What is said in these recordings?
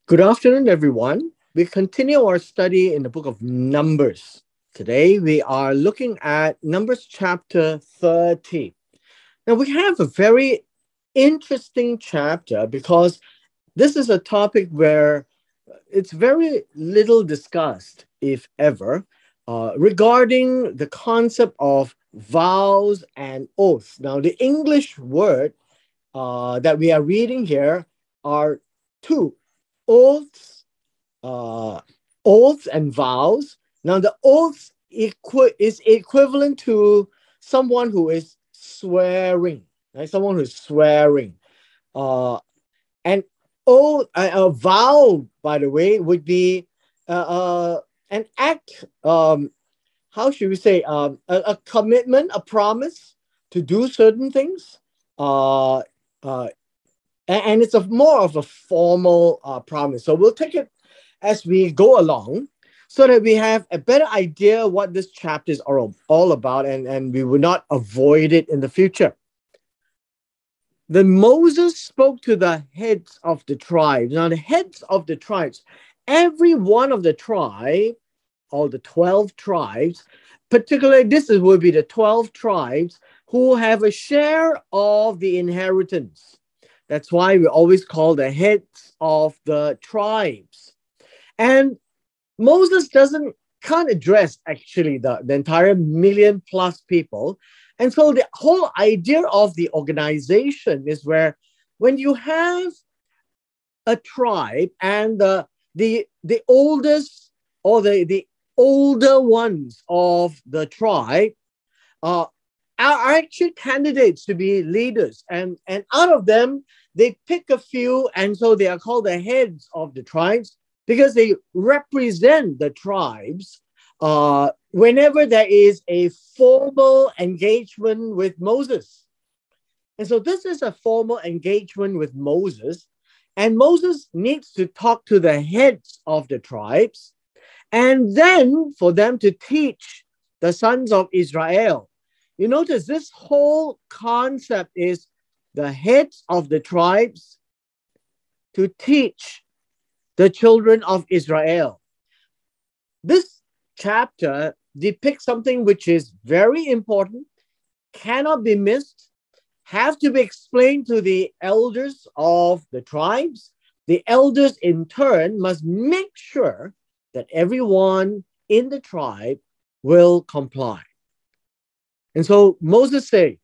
Good afternoon, everyone. We continue our study in the book of Numbers. Today, we are looking at Numbers chapter 30. Now, we have a very interesting chapter because this is a topic where it's very little discussed, if ever, regarding the concept of vows and oaths. Now, the English word that we are reading here are two: oaths, uh, oaths and vows. Now, the oaths is equivalent to someone who is swearing, right? Someone who's swearing. Uh, and a vow, by the way, would be an act. How should we say? A commitment, a promise to do certain things. Uh, uh, and it's a more of a formal promise. So we'll take it as we go along so that we have a better idea what this chapter is all about, and we will not avoid it in the future. Then Moses spoke to the heads of the tribes. Now, the heads of the tribes, every one of the tribe, all the 12 tribes, particularly will be the 12 tribes who have a share of the inheritance. That's why we always call the heads of the tribes. And Moses can't address actually the entire million plus people. And so the whole idea of the organization is where when you have a tribe and the oldest or the older ones of the tribe are actually candidates to be leaders. And out of them, they pick a few, and so they are called the heads of the tribes because they represent the tribes whenever there is a formal engagement with Moses. And so this is a formal engagement with Moses, and Moses needs to talk to the heads of the tribes, and then for them to teach the sons of Israel. You notice this whole concept is the heads of the tribes to teach the children of Israel. This chapter depicts something which is very important, cannot be missed, have to be explained to the elders of the tribes. The elders, in turn, must make sure that everyone in the tribe will comply. And so Moses said,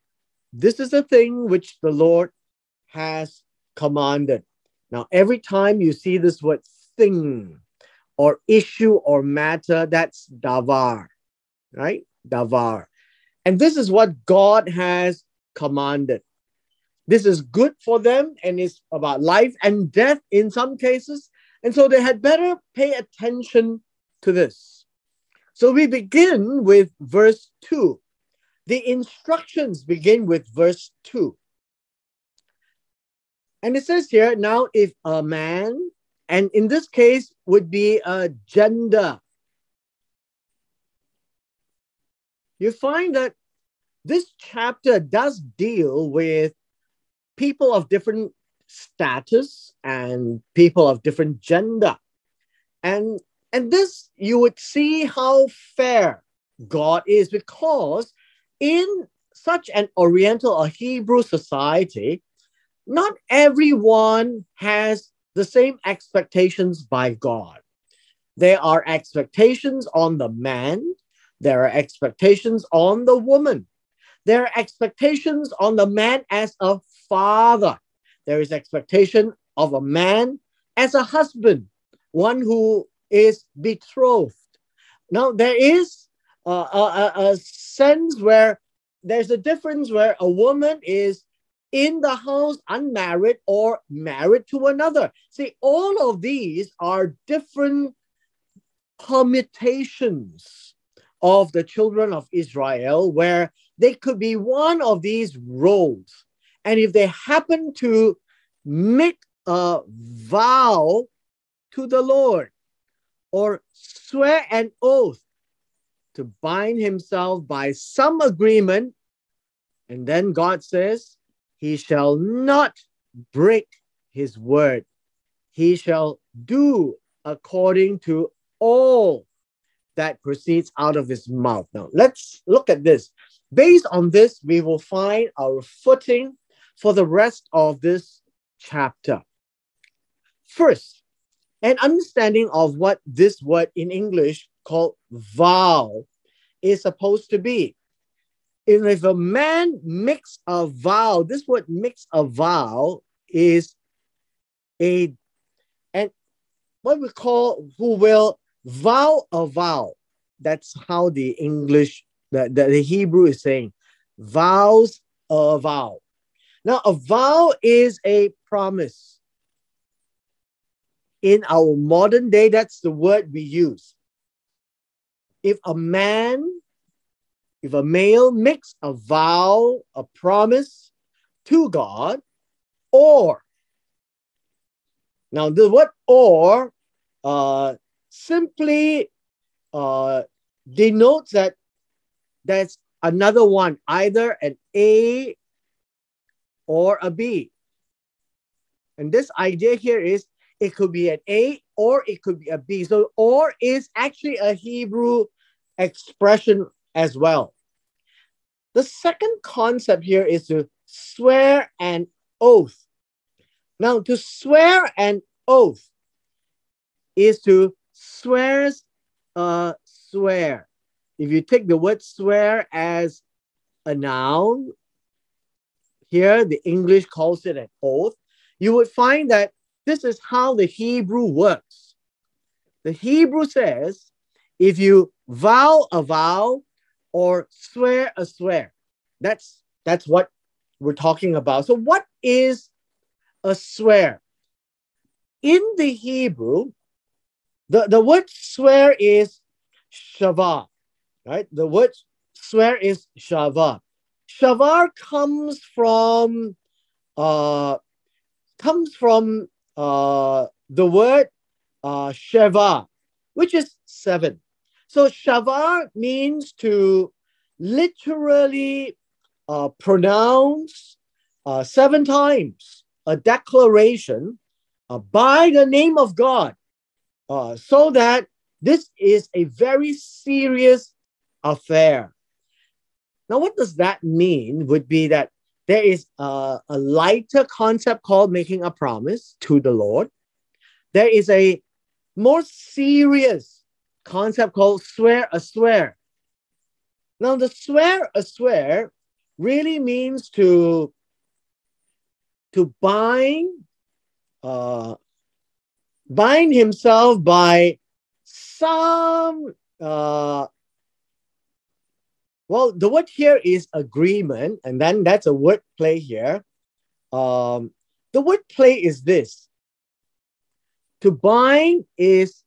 this is a thing which the Lord has commanded. Now, every time you see this word thing or issue or matter, that's davar, right? Davar. And this is what God has commanded. This is good for them and it's about life and death in some cases. And so they had better pay attention to this. So we begin with verse 2. The instructions begin with verse 2. And it says here, now if a man, and in this case would be a gender, you find that this chapter does deal with people of different status and people of different gender. And this, you would see how fair God is, because in such an Oriental or Hebrew society, not everyone has the same expectations by God. There are expectations on the man. There are expectations on the woman. There are expectations on the man as a father. There is expectation of a man as a husband, one who is betrothed. Now, there is a sense where there's a difference where a woman is in the house unmarried or married to another. See, all of these are different permutations of the children of Israel where they could be one of these roles. And if they happen to make a vow to the Lord or swear an oath to bind himself by some agreement, and then God says, he shall not break his word. He shall do according to all that proceeds out of his mouth. Now, let's look at this. Based on this, we will find our footing for the rest of this chapter. First, an understanding of what this word in English called vow is supposed to be. If a man makes a vow, this word makes a vow is and what we call who will vow a vow. That's how the English, the Hebrew is saying, vows a vow. Now, a vow is a promise. In our modern day, that's the word we use. If a male makes a vow, a promise to God, or, now the word or simply denotes that there's another one, either an A or a B. And this idea here is it could be an A or it could be a B. So or is actually a Hebrew expression as well. The second concept here is to swear an oath. Now, to swear an oath is to swear. If you take the word swear as a noun, here the English calls it an oath, you would find that this is how the Hebrew works. The Hebrew says, if you vow a vow or swear a swear, that's what we're talking about. So what is a swear? In the Hebrew, the word swear is shavah, right? The word swear is shavah. Shavah comes from the word sheva, which is 7. So shavah means to literally pronounce 7 times a declaration by the name of God, so that this is a very serious affair. Now, what does that mean? Would be that there is a lighter concept called making a promise to the Lord. There is a more serious concept called swear a swear. Now, the swear a swear really means to bind himself by some well, the word here is agreement, and then that's a word play here. The word play is this. To bind is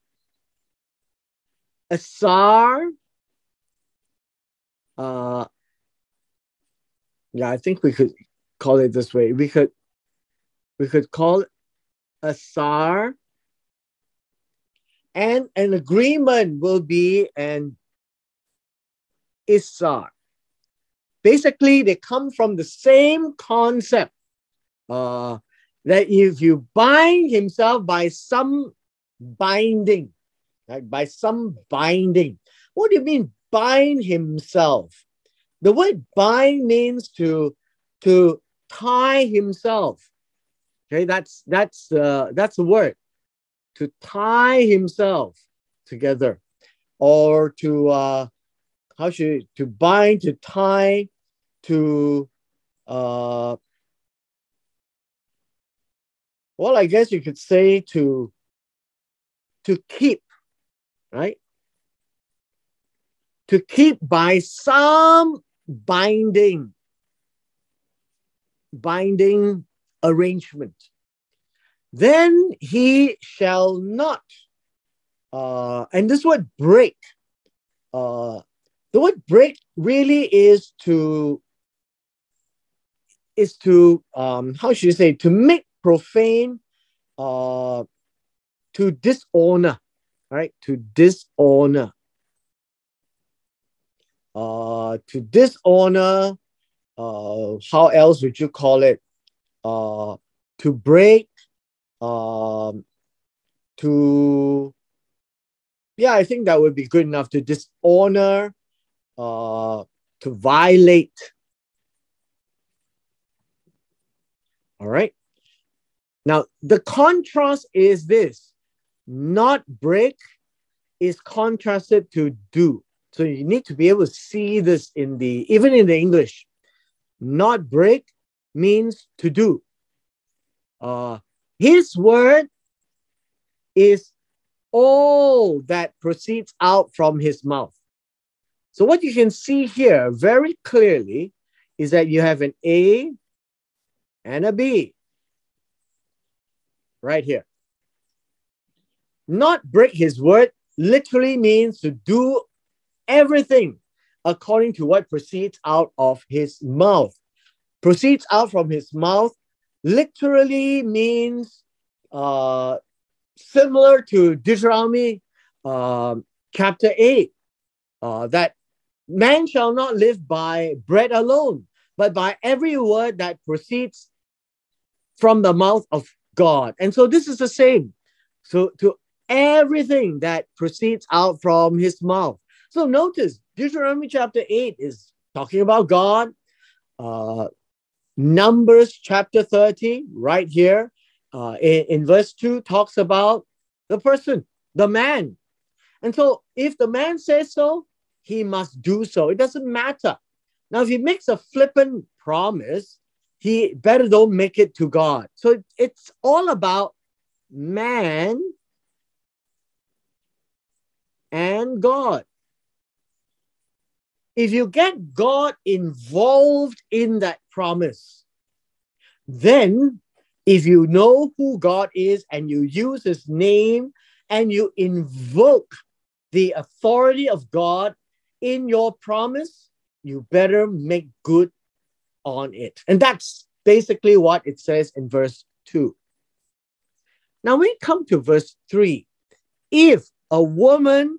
asar. Yeah, I think we could call it this way. We could call it asar, and an agreement will be an isar. Basically, they come from the same concept. That if you bind himself by some binding, right? By some binding. What do you mean bind himself? The word bind means to tie himself. Okay, that's the word. To tie himself together, or to to bind, to tie, to well, I guess you could say to keep, right? To keep by some binding arrangement. Then he shall not, and this word break, the word break really is to how should you say, to make profane, to dishonor, right? To dishonor. To dishonor, how else would you call it? To break, to to, yeah, I think that would be good enough, to dishonor, to violate. All right. Now, the contrast is this: not break is contrasted to do. So you need to be able to see this even in the English. Not break means to do. His word is all that proceeds out from his mouth. So what you can see here very clearly is that you have an A and a B right here. Not break his word literally means to do everything according to what proceeds out of his mouth. Proceeds out from his mouth literally means similar to Deuteronomy chapter 8, that man shall not live by bread alone, but by every word that proceeds from the mouth of God. And so this is the same. So to everything that proceeds out from his mouth. So notice Deuteronomy chapter 8 is talking about God. Numbers chapter 30 right here in verse 2 talks about the person, the man. And so if the man says so, he must do so. It doesn't matter. Now, if he makes a flippant promise, he better don't make it to God. So it's all about man and God. If you get God involved in that promise, then if you know who God is and you use his name and you invoke the authority of God in your promise, you better make good on it. And that's basically what it says in verse 2. Now we come to verse 3. If a woman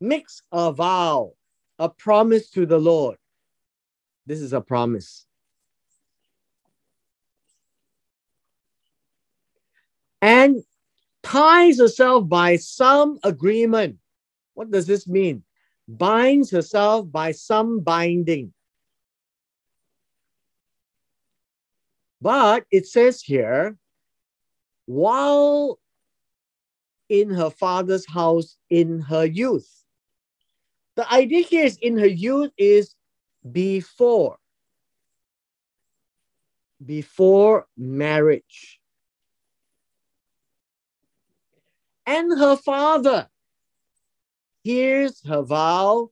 makes a vow, a promise to the Lord, this is a promise, and ties herself by some agreement. What does this mean? Binds herself by some binding. But it says here, while in her father's house in her youth. The idea here is in her youth is before marriage. And her father hears her vow,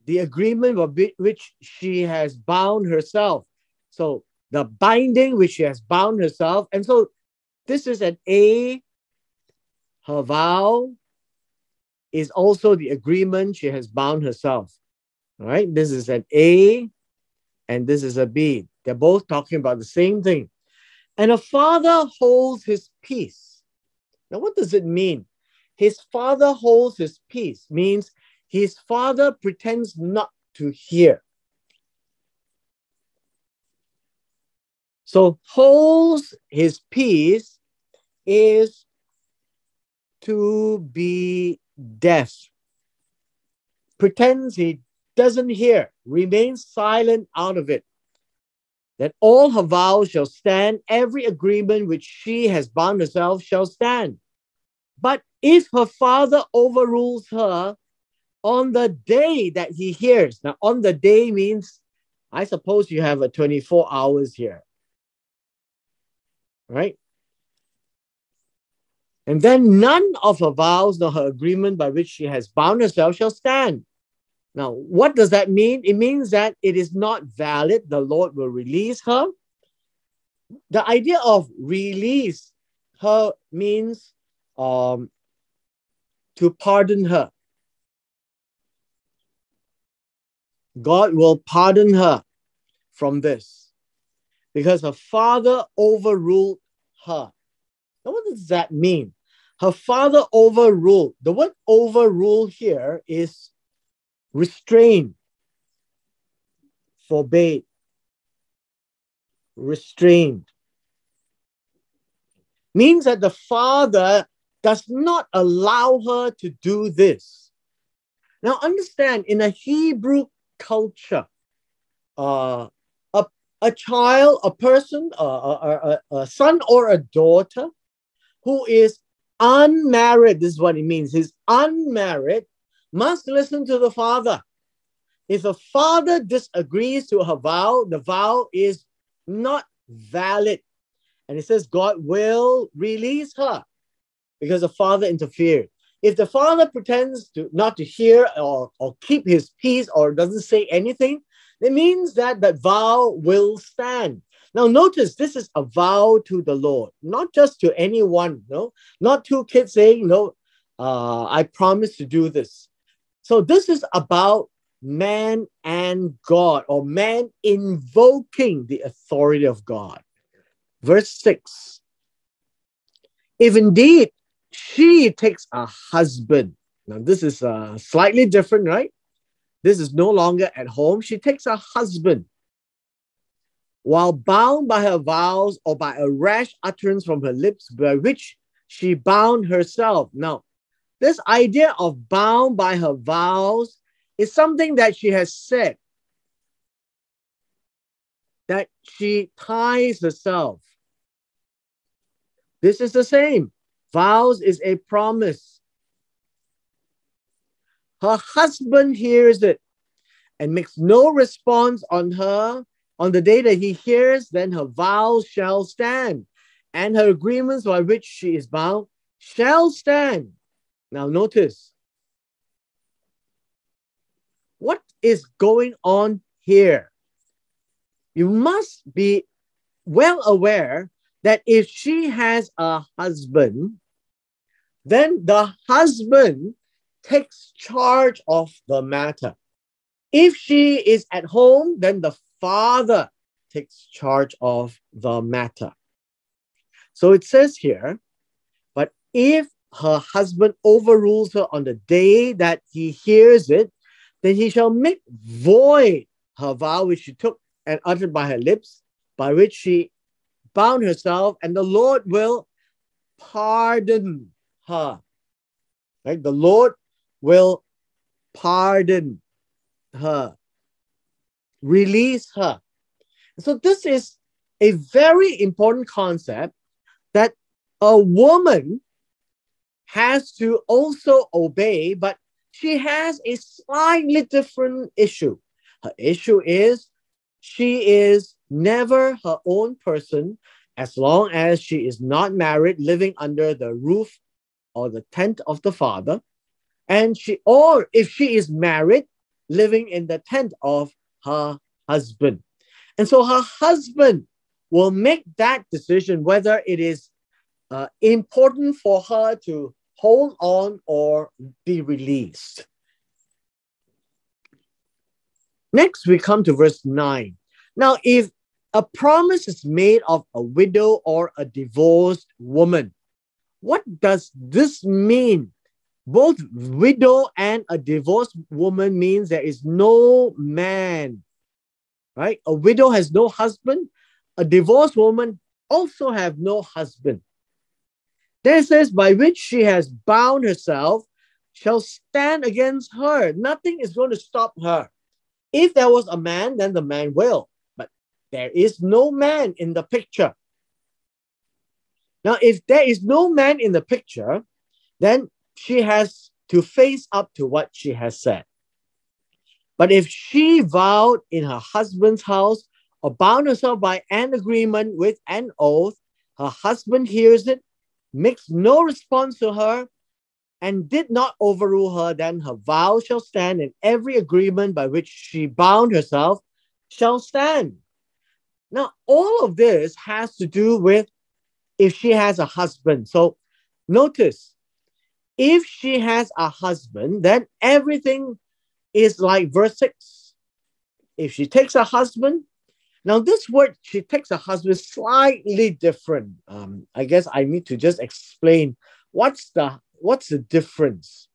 the agreement of which she has bound herself. So the binding which she has bound herself. And so this is an A. Her vow is also the agreement she has bound herself. All right. This is an A and this is a B. They're both talking about the same thing. And a father holds his peace. Now, what does it mean? His father holds his peace means his father pretends not to hear. So holds his peace is to be deaf. Pretends he doesn't hear, remains silent out of it. That all her vows shall stand, every agreement which she has bound herself shall stand. But if her father overrules her on the day that he hears, now on the day means, I suppose you have a 24 hours here, right? And then none of her vows nor her agreement by which she has bound herself shall stand. Now, what does that mean? It means that it is not valid. The Lord will release her. The idea of release her means to pardon her. God will pardon her from this because her father overruled her. Now, what does that mean? Her father overruled. The word overrule here is restrain, forbade, restrained. means that the father does not allow her to do this. Now understand, in a Hebrew culture, a, a child, a person, a son or a daughter who is unmarried, this is what it means, is unmarried, must listen to the father. If the father disagrees to her vow, the vow is not valid. And it says God will release her because the father interfered. If the father pretends to not to hear or keep his peace or doesn't say anything, it means that that vow will stand. Now notice, this is a vow to the Lord, not just to anyone, no, not two kids saying, no, I promise to do this. So this is about man and God, or man invoking the authority of God. Verse 6. If indeed she takes a husband, now this is slightly different, right? This is no longer at home. She takes a husband while bound by her vows or by a rash utterance from her lips by which she bound herself. Now, this idea of bound by her vows is something that she has said, that she ties herself. This is the same. Vows is a promise. Her husband hears it and makes no response on her. On the day that he hears, then her vows shall stand, and her agreements by which she is bound shall stand. Now notice, what is going on here? You must be well aware that if she has a husband, then the husband takes charge of the matter. If she is at home, then the father takes charge of the matter. So it says here, but if her husband overrules her on the day that he hears it, then he shall make void her vow which she took and uttered by her lips, by which she bound herself, and the Lord will pardon her. Right? The Lord will pardon her, release her. So this is a very important concept, that a woman has to also obey, but she has a slightly different issue. Her issue is she is never her own person as long as she is not married, living under the roof or the tent of the father. And or if she is married, living in the tent of her husband. And so her husband will make that decision whether it is important for her to hold on or be released. Next, we come to verse 9. Now, if a promise is made of a widow or a divorced woman, what does this mean? Both widow and a divorced woman means there is no man, right? A widow has no husband. A divorced woman also have no husband. Then it says, by which she has bound herself shall stand against her. Nothing is going to stop her. If there was a man, then the man will. But there is no man in the picture. Now, if there is no man in the picture, then she has to face up to what she has said. But if she vowed in her husband's house or bound herself by an agreement with an oath, her husband hears it, makes no response to her, and did not overrule her, then her vow shall stand, and every agreement by which she bound herself shall stand. Now, all of this has to do with if she has a husband. So notice, if she has a husband, then everything is like verse 6. If she takes a husband, now this word, she takes a husband, is slightly different. I guess I need to just explain what's the difference.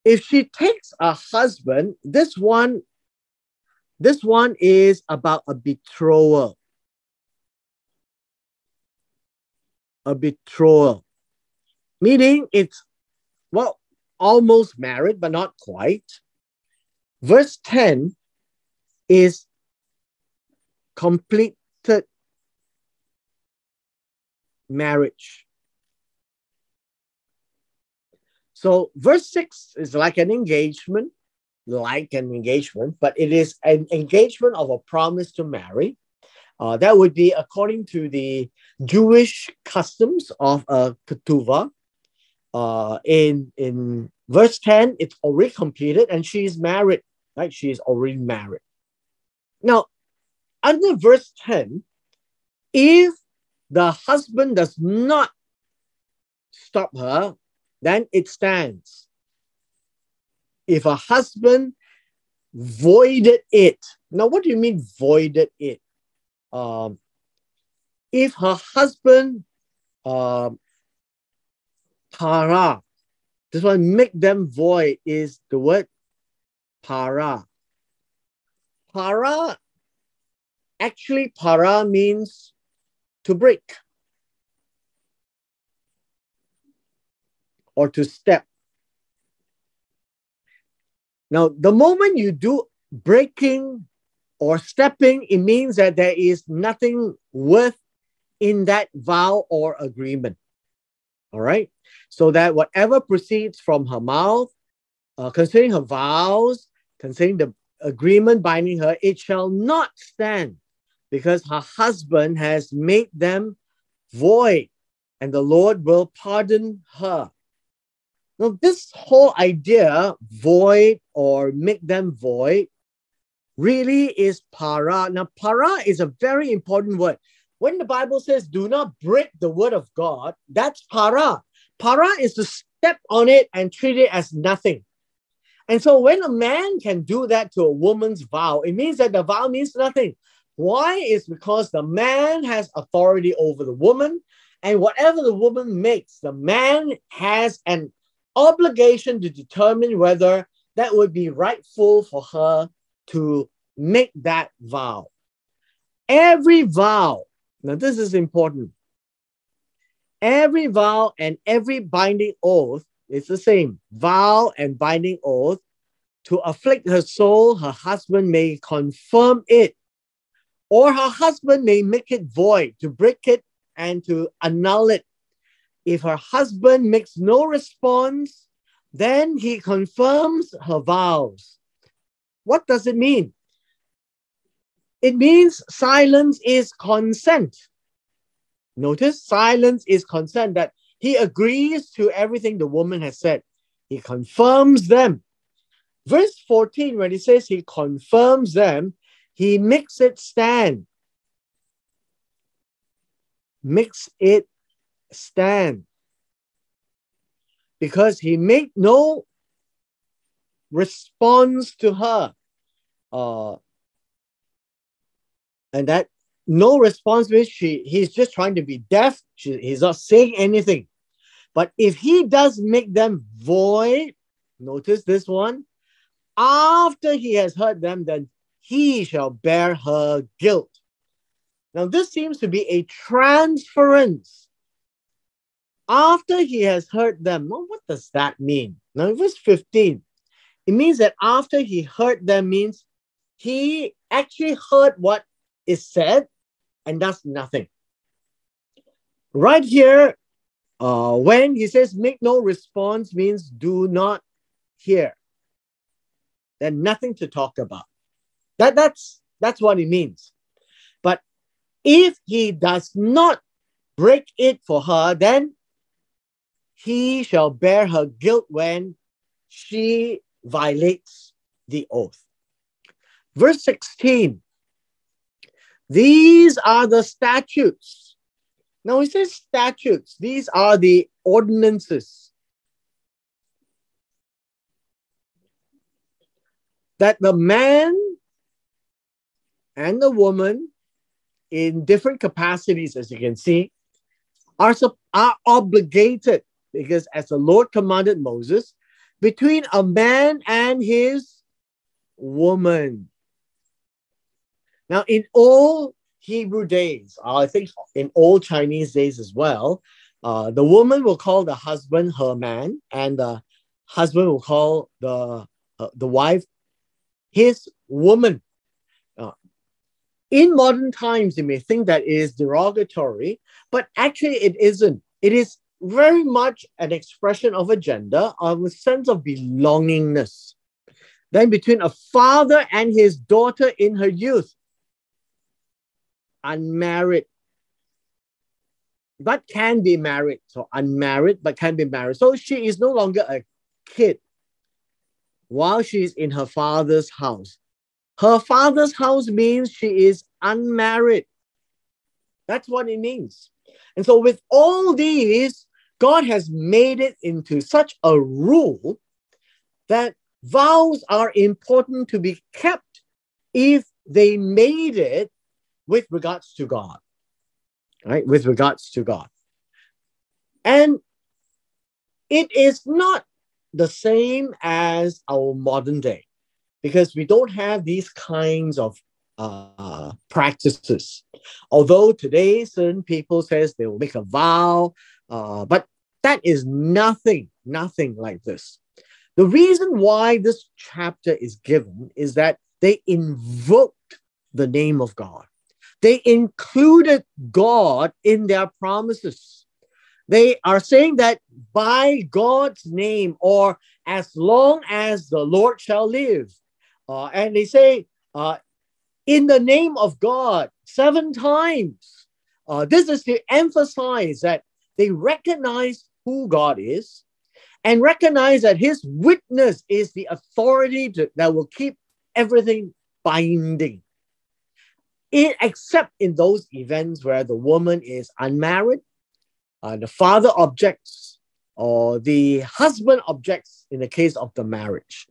If she takes a husband, this one This one is about a betrothal. A betrothal. Meaning it's, well, almost married, but not quite. Verse 10 is completed marriage. So verse 6 is like an engagement, but it is an engagement of a promise to marry. That would be according to the Jewish customs of a ketuvah. In verse 10, it's already completed and she is married, right? She is already married. Now, under verse 10, if the husband does not stop her, then it stands. If a husband voided it. Now, what do you mean voided it? If her husband para, this one make them void is the word para. Para means to break or to step. Now, the moment you do breaking or stepping, it means that there is nothing worth in that vow or agreement. All right. So that whatever proceeds from her mouth, concerning her vows, concerning the agreement binding her, it shall not stand because her husband has made them void and the Lord will pardon her. Now, this whole idea, void or make them void, really is para. Now, para is a very important word. When the Bible says, do not break the word of God, that's para. Para is to step on it and treat it as nothing. And so when a man can do that to a woman's vow, it means that the vow means nothing. Why? It's because the man has authority over the woman, and whatever the woman makes, the man has an obligation to determine whether that would be rightful for her to make that vow. Every vow, now this is important. Every vow and every binding oath is the same. Vow and binding oath to afflict her soul, her husband may confirm it, or her husband may make it void, to break it and to annul it. If her husband makes no response, then he confirms her vows. What does it mean? It means silence is consent. Notice silence is consent, that he agrees to everything the woman has said. He confirms them. Verse 14, when it says he confirms them, he makes it stand. Makes it stand. Because he made no response to her. And that no response means he's just trying to be deaf. He's not saying anything. But if he does make them void, notice this one, after he has heard them, then he shall bear her guilt. Now, this seems to be a transference. After he has heard them, well, what does that mean? Now, in verse 15, it means that after he heard them means he actually heard what is said and does nothing. Right here, when he says make no response means do not hear. There's nothing to talk about. That's what it means. But if he does not break it for her, then he shall bear her guilt when she violates the oath. Verse 16. These are the statutes. Now it says statutes. These are the ordinances that the man and the woman in different capacities, as you can see, are obligated, because as the Lord commanded Moses, between a man and his woman. Now, in old Hebrew days, I think in old Chinese days as well, the woman will call the husband her man, and the husband will call the wife his woman. Uh, in modern times, you may think that it is derogatory, but actually it isn't. It is very much an expression of a gender, of a sense of belongingness. Then between a father and his daughter in her youth, unmarried, but can be married. So unmarried, but can be married. So she is no longer a kid while she is in her father's house. Her father's house means she is unmarried. That's what it means. And so with all these, God has made it into such a rule that vows are important to be kept if they made it with regards to God, right? With regards to God. And it is not the same as our modern day, because we don't have these kinds of practices. Although today certain people says they will make a vow, but that is nothing like this. The reason why this chapter is given is that they invoked the name of God. They included God in their promises. They are saying that by God's name, or as long as the Lord shall live. And they say, in the name of God, 7 times. This is to emphasize that they recognize who God is and recognize that his witness is the authority that will keep everything binding. Except in those events where the woman is unmarried, the father objects, or the husband objects in the case of the marriage.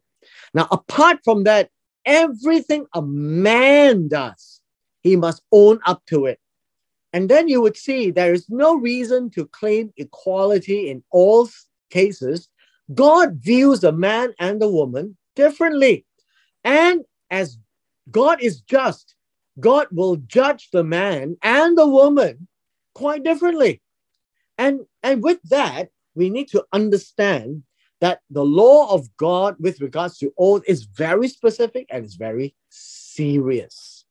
Now, apart from that, everything a man does, he must own up to it. And then you would see there is no reason to claim equality in all cases. God views the man and the woman differently. And as God is just, God will judge the man and the woman quite differently. And with that, we need to understand that the law of God with regards to oath is very specific and is very serious.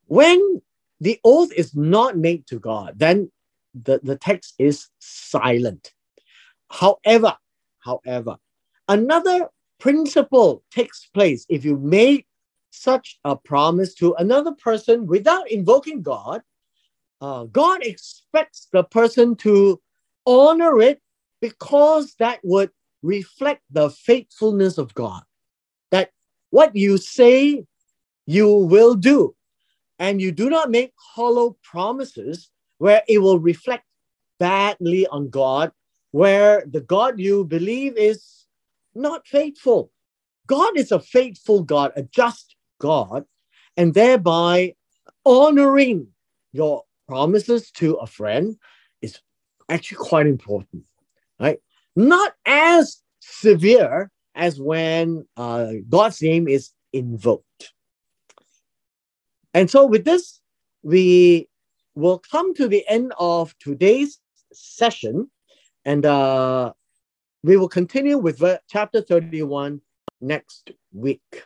When the oath is not made to God, then the text is silent. However, another principle takes place. If you make such a promise to another person without invoking God, God expects the person to honor it, because that would reflect the faithfulness of God. That what you say, you will do. And you do not make hollow promises where it will reflect badly on God, where the God you believe is not faithful. God is a faithful God, a just God, and thereby honoring your promises to a friend is actually quite important, right? Not as severe as when God's name is invoked. And so with this, we will come to the end of today's session, and we will continue with chapter 31 next week.